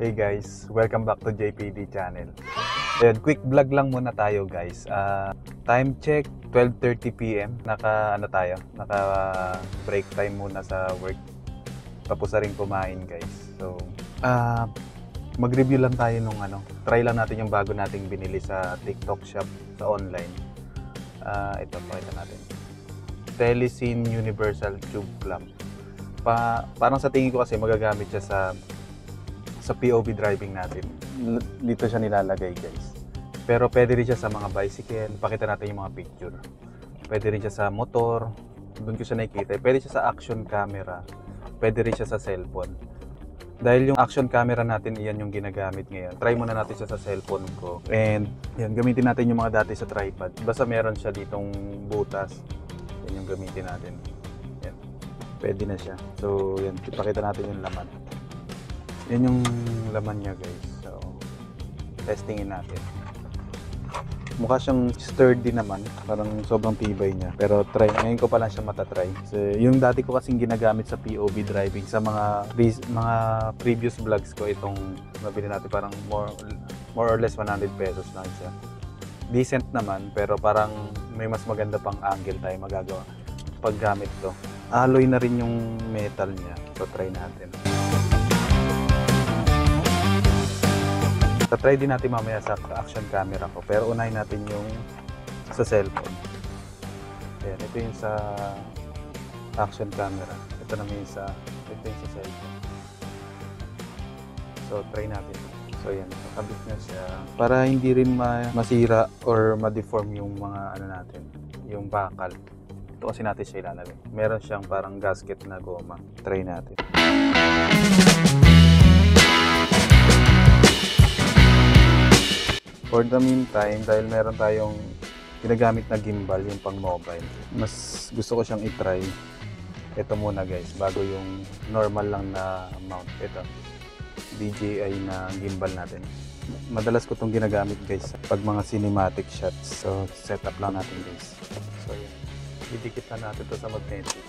Hey guys, welcome back to JPD channel. Ayan, quick vlog lang muna tayo guys. Time check 12:30 PM. Naka break time muna sa work. Tapos na rin kumain guys. So, mag-review lang tayo nung try lang natin yung bago nating binili sa TikTok shop sa online. Ito pakita natin. Telesin Universal Tube Clamp. Parang sa tingin ko kasi magagamit siya sa POV driving natin. Dito siya nilalagay guys. Pero pwede rin siya sa mga bicycle. Pakita natin yung mga picture. Pwede rin siya sa motor. Doon ko siya nakikita. Pwede siya sa action camera. Pwede rin siya sa cellphone. Dahil yung action camera natin, iyan yung ginagamit ngayon. Try muna natin siya sa cellphone ko. And yan, gamitin natin yung mga dati sa tripod. Basta meron siya ditong butas. Yan yung gamitin natin. Yan. Pwede na siya. So yan, ipakita natin yung laman. Yan yung laman niya guys. So, testingin natin. Mukha siyang sturdy naman. Parang sobrang tibay niya. Pero ngayon ko pa lang siya matatry. So, yung dati ko kasing ginagamit sa POV driving sa mga previous vlogs ko, itong nabili natin parang more or less 100 pesos lang siya. Decent naman, pero parang may mas maganda pang angle tayo magagawa pag gamit to. Alloy na rin yung metal niya. So, try natin. Try din natin mamaya sa action camera ko, pero unahin natin yung sa cellphone. Ayan, ito yung sa action camera. Ito naman yung sa cellphone. So, try natin. So, yan. Nakabit na siya. Para hindi rin masira or ma-deform yung mga natin, yung bakal. Ito kasi natin siya ilalagay. Meron siyang parang gasket na goma. Try natin. For the meantime, dahil meron tayong ginagamit na gimbal, yung pang mobile, mas gusto ko siyang itry. Ito muna guys, bago yung normal lang na mount. Ito, DJI na gimbal natin. Madalas ko itong ginagamit guys pag mga cinematic shots. So, set up lang natin guys. So, yun. Didikit na natin ito sa magnetic.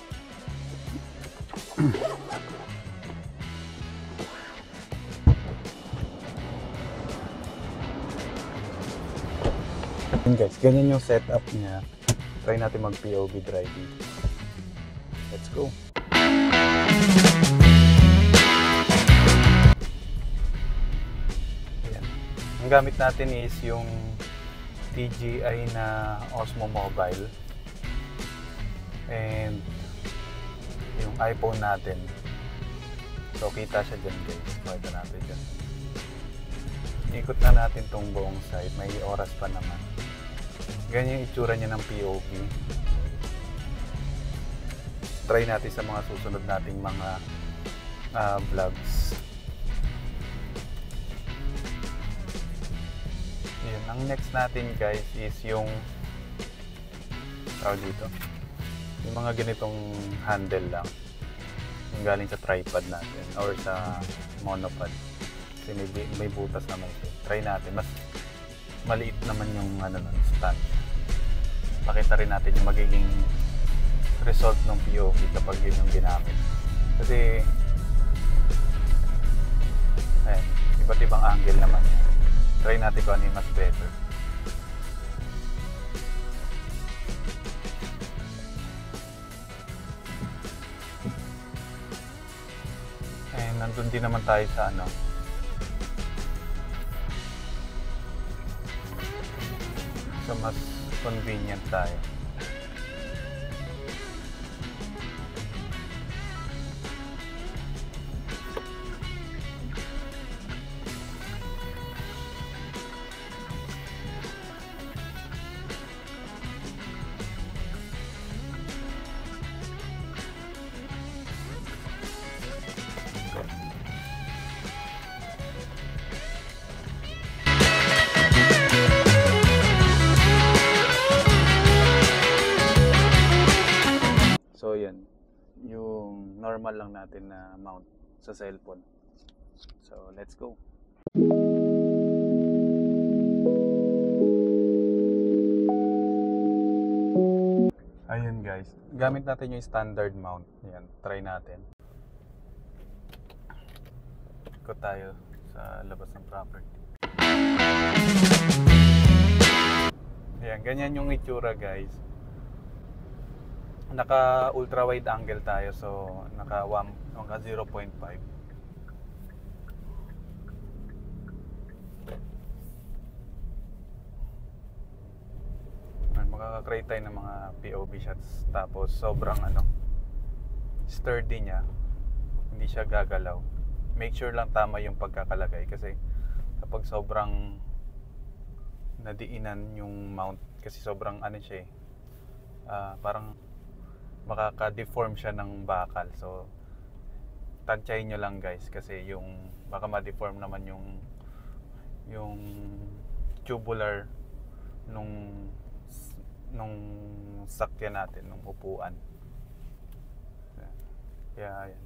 Guys, ganyan yung setup niya. Try natin mag POV driving. Let's go. Ayan. Ang gamit natin is yung DJI na Osmo Mobile and yung iPhone natin. So kita siya dyan guys. Pakita natin dyan. Ikot na natin tong buong site. May oras pa naman. Ganyan yung itsura niya ng POV. Try natin sa mga susunod nating mga vlogs. Yun. Ang next natin guys is yung tawag dito. Yung mga ganitong handle lang. Yung galing sa tripod natin or sa monopod. Kasi may butas naman siya. Try natin. Mas maliit naman yung stand. Pakita rin natin yung magiging result ng POV kapag yun yung ginamit. Kasi ayan, iba't ibang angle naman yan. Try natin kung ano yung mas better. And nandun din naman tayo sa so mas convenient tayo. So yan, yung normal lang natin na mount sa cellphone. So let's go. Ayun guys, gamit natin yung standard mount. Yan, try natin. Ikot tayo sa sa labas ng property. Ayan, ganyan yung itsura guys. Naka ultra wide angle tayo, so naka 0.5. Makaka-create tayo ng mga POV shots, tapos sobrang sturdy niya, hindi siya gagalaw. Make sure lang tama yung pagkakalagay, kasi kapag sobrang nadiinan yung mount, kasi sobrang siya parang makaka-deform siya ng bakal. So tansyahin nyo lang guys, kasi yung baka ma-deform naman yung tubular nung sakyan natin, nung upuan. Kaya yan,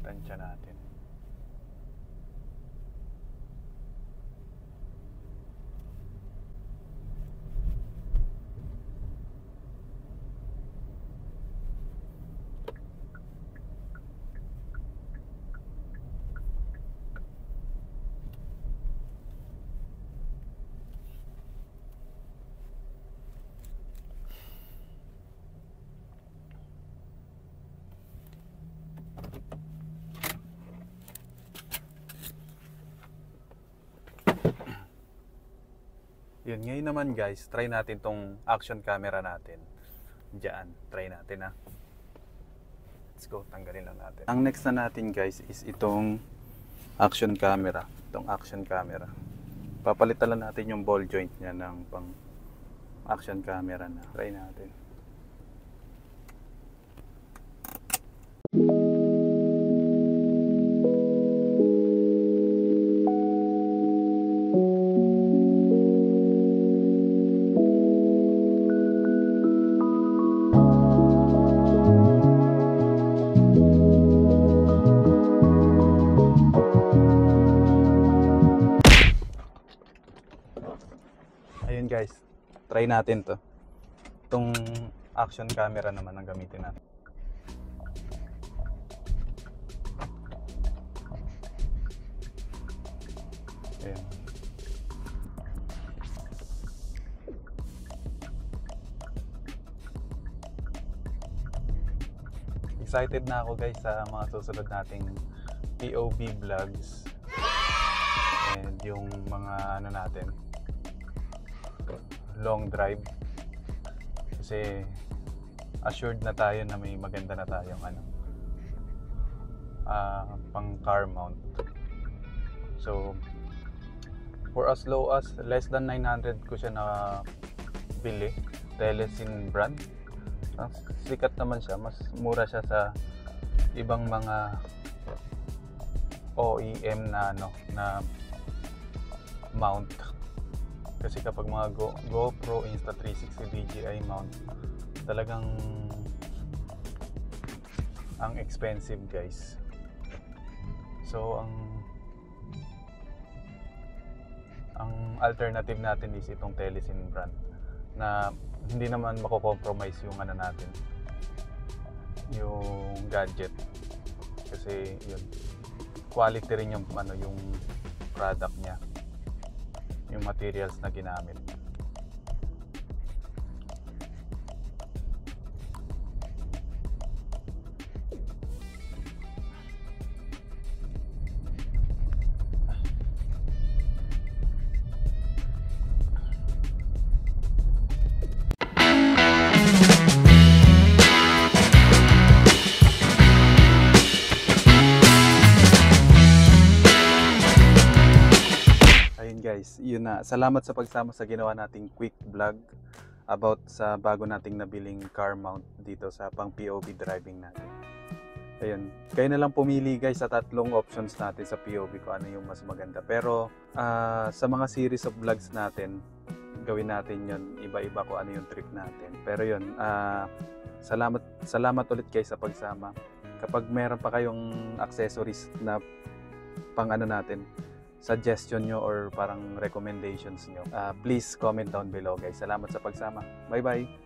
tansya natin. Yun, ngayon naman guys, try natin tong action camera natin. Diyan, try natin ha. Let's go, tanggalin lang natin. Ang next na natin guys is itong action camera. Itong action camera. Papalitan lang natin yung ball joint niya ng pang action camera na. Try natin. Ayun guys, try natin to. Itong action camera naman ang gamitin natin. Ayun. Excited na ako guys sa mga susunod nating POV vlogs. And yung mga natin, long drive, kasi assured na tayo na may maganda na tayong pang car mount. So for as low as less than 900 ko siya na bili. Telesin brand, sikat naman siya, mas mura siya sa ibang mga OEM na na mount. Kasi kapag mga GoPro Insta360 DJI mount, talagang ang expensive guys. So ang alternative natin is itong Telesin brand na hindi naman mako-compromise yung natin, yung gadget, kasi yun, quality rin yung yung product niya, yung materials na ginamit. Guys, yun na. Salamat sa pagsama sa ginawa nating quick vlog about sa bago nating nabiling car mount dito sa pang POV driving natin. Ayun, kayo na lang pumili guys sa tatlong options natin sa POV ko ano yung mas maganda. Pero sa mga series of vlogs natin, gawin natin yun, iba-iba ko ano yung trick natin. Pero yun, salamat ulit guys sa pagsama. Kapag meron pa kayong accessories na pang natin, suggestion nyo or parang recommendations nyo, please comment down below guys. Salamat sa pagsama. Bye bye!